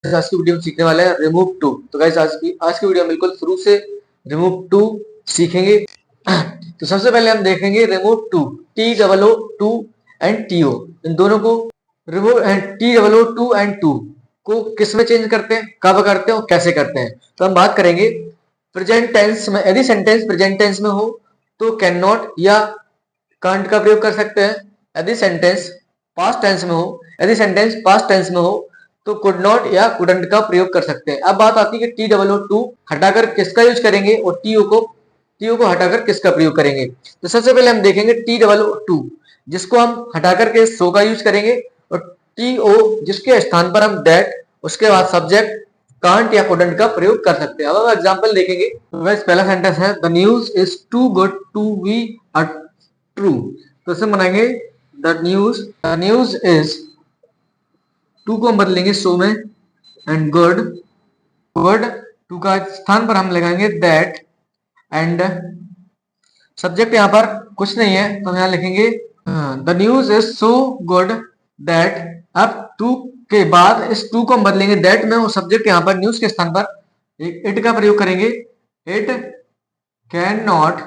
आज की वीडियो में सीखने वाले हैं रिमूव टू। तो गाइस आज की वीडियो में बिल्कुल शुरू से रिमूव टू सीखेंगे। तो सबसे पहले हम देखेंगे remove too, T double O too and T O, इन दोनों को remove and T double O too and to को किस में चेंज करते हैं, कब करते हैं और कैसे करते हैं। तो हम बात करेंगे प्रेजेंट टेंस में। यदि सेंटेंस प्रेजेंट टेंस में हो तो कैन नॉट या कांट का प्रयोग कर सकते हैं। यदि सेंटेंस पास्ट टेंस में हो यदि सेंटेंस पास्ट टेंस में हो तो कुड नॉट या कुडंट का प्रयोग कर सकते हैं। अब बात आती है कि टी डबल ओ टू हटाकर किसका यूज करेंगे और टीओ को हटाकर किसका प्रयोग करेंगे। तो सबसे पहले हम देखेंगे टी डबल ओ टू, जिसको हम हटाकर के सो का यूज करेंगे, और टी ओ जिसके स्थान पर हम दैट, उसके बाद सब्जेक्ट कांट या कुडंट का प्रयोग कर सकते हैं। अब हम एग्जांपल देखेंगे। तो पहला सेंटेंस है the news is too good to be a true. तो इसे बनाएंगे द न्यूज इज, टू को हम बदलेंगे सो में, एंड गुड गुड टू का स्थान पर हम लगाएंगे दैट, एंड सब्जेक्ट यहां पर कुछ नहीं है तो हम यहां लिखेंगे the news is so good that. अब टू के बाद इस टू को हम बदलेंगे दैट में, और सब्जेक्ट यहां पर न्यूज के स्थान पर इट का प्रयोग करेंगे। It can not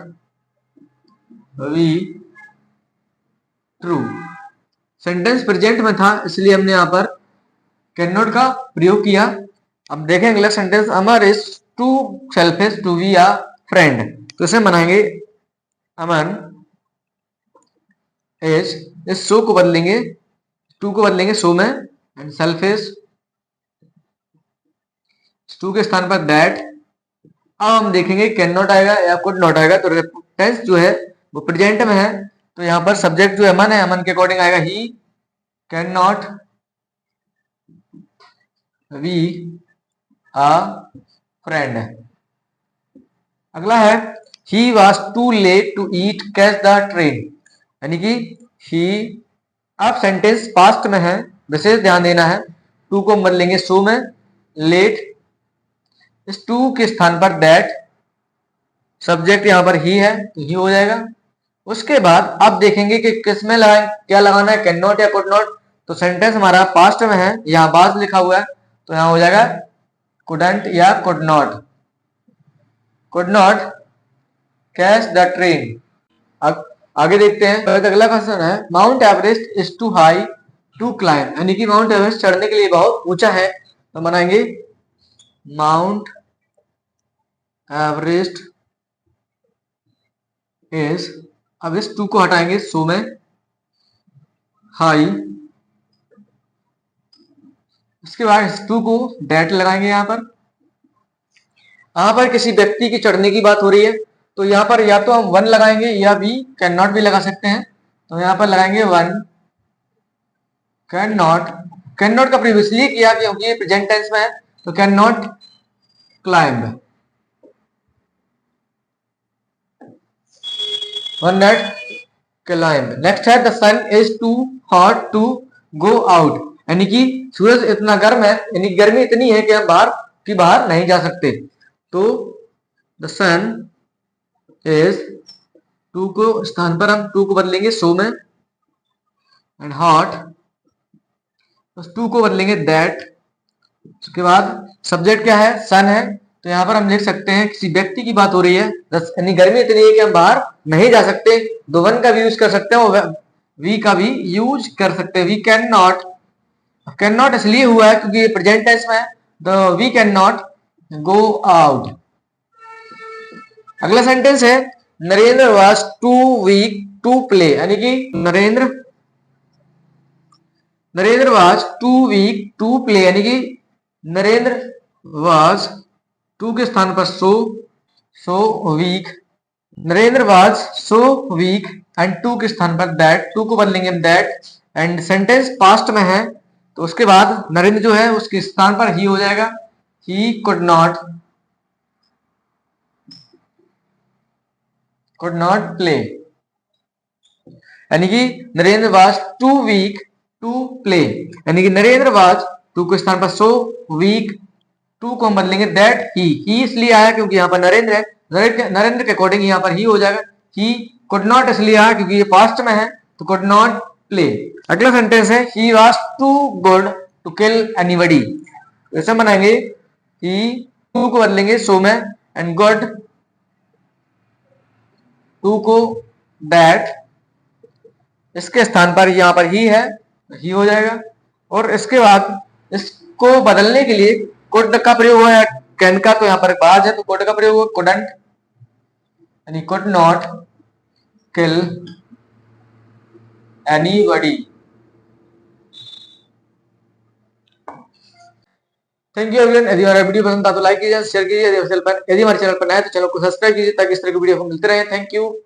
be true. Sentence present में था इसलिए हमने यहां पर कैन नॉट का प्रयोग किया। अब देखें अगला sentence, Amar is too selfish to be a friend. तो इसे बनाएंगे अमन इज, इस सो को बदलेंगे, टू को बदलेंगे सो में, एंड सेल्फिश टू के स्थान पर दैट। अब हम देखेंगे कैन नॉट आएगा या कुड नॉट आएगा। तो टेंस जो है वो प्रेजेंट में है, तो यहां पर सब्जेक्ट जो अमन है, अमन के अकॉर्डिंग आएगा he can not be a friend. अगला है he was too late to eat catch the train, यानी कि ही। अब सेंटेंस पास्ट में है, विशेष ध्यान देना है। टू को हम बदलेंगे सो में, लेट इस टू के स्थान पर दैट, सब्जेक्ट यहां पर ही है तो ही हो जाएगा। उसके बाद अब देखेंगे कि किस में लगाए, क्या लगाना है, कैन नॉट या कुड नॉट। तो सेंटेंस हमारा पास्ट में है, यहां बाज लिखा हुआ है तो यहां हो जाएगा कुडंट या could not catch the train. अब आगे देखते हैं। तो अगला क्वेश्चन है Mount Everest is too high to climb, यानी कि माउंट एवरेस्ट चढ़ने के लिए बहुत ऊंचा है। तो बनाएंगे माउंट एवरेस्ट इज, अब इस टू को हटाएंगे सो में, हाई, उसके बाद इस टू को डेट लगाएंगे। यहाँ पर किसी व्यक्ति की चढ़ने की बात हो रही है तो यहाँ पर या तो हम वन लगाएंगे या भी कैन नॉट भी लगा सकते हैं। तो यहाँ पर लगाएंगे वन कैन नॉट का प्रयोग इसलिए किया क्योंकि ये प्रेजेंट टेंस में है, तो can not climb. One net climb. Next है the sun is too hot to go out, यानी कि सूरज इतना गर्म है, यानी गर्मी इतनी है कि हम बाहर नहीं जा सकते। तो द सन इज, टू को स्थान पर हम टू को बदलेंगे सो में, एंड हॉट टू को बदलेंगे दैट। उसके बाद सब्जेक्ट क्या है, सन है, तो यहां पर हम लिख सकते हैं किसी व्यक्ति की बात हो रही है, यानी गर्मी इतनी है कि हम बाहर नहीं जा सकते। दो वन का भी यूज कर सकते हैं और वी का भी यूज कर सकते हैं। वी कैन नॉट इसलिए हुआ है क्योंकि ये प्रेजेंट टेंस में है, the we can not go out. अगला सेंटेंस है Narendra was too weak to play, यानी कि Narendra was too weak to play, यानी कि नरेंद्र वाज, टू के स्थान पर so weak, Narendra was so weak, and too के स्थान पर दैट, टू को बदलेंगे हम दैट, एंड सेंटेंस पास्ट में है तो उसके बाद नरेंद्र जो है उसके स्थान पर ही हो जाएगा। ही कुड नॉट प्ले, यानी कि Narendra was too weak to play, यानी कि नरेंद्र वाज, टू के स्थान पर सो वीक, टू को हम बदलेंगे दैट ही इसलिए आया क्योंकि यहाँ पर नरेंद्र है, नरेंद्र के अकॉर्डिंग यहाँ पर ही हो जाएगा। ही कुड नॉट इसलिए आया क्योंकि ये पास्ट में है तो कुड नॉट प्ले। अगला सेंटेंस है he was too good to kill anybody, ऐसे हम बनाएंगे कि टू को बदलेंगे सो में एंड गॉट टू को दैट, इसके स्थान पर यहां पर ही है, ही हो जाएगा। और इसके बाद इसको बदलने के लिए कोड का प्रयोग हुआ है कैन का, तो यहां पर बाज है तो कोड का प्रयोग हुआ कुडंट, यानी could not kill anybody. Thank you everyone. यदि हमारा वीडियो पसंद था तो लाइक कीजिए, शेयर कीजिए, यदि हमारे चैनल पर नए तो चैनल को सब्सक्राइब कीजिए ताकि इस तरह की वीडियो को मिलते रहे। Thank you.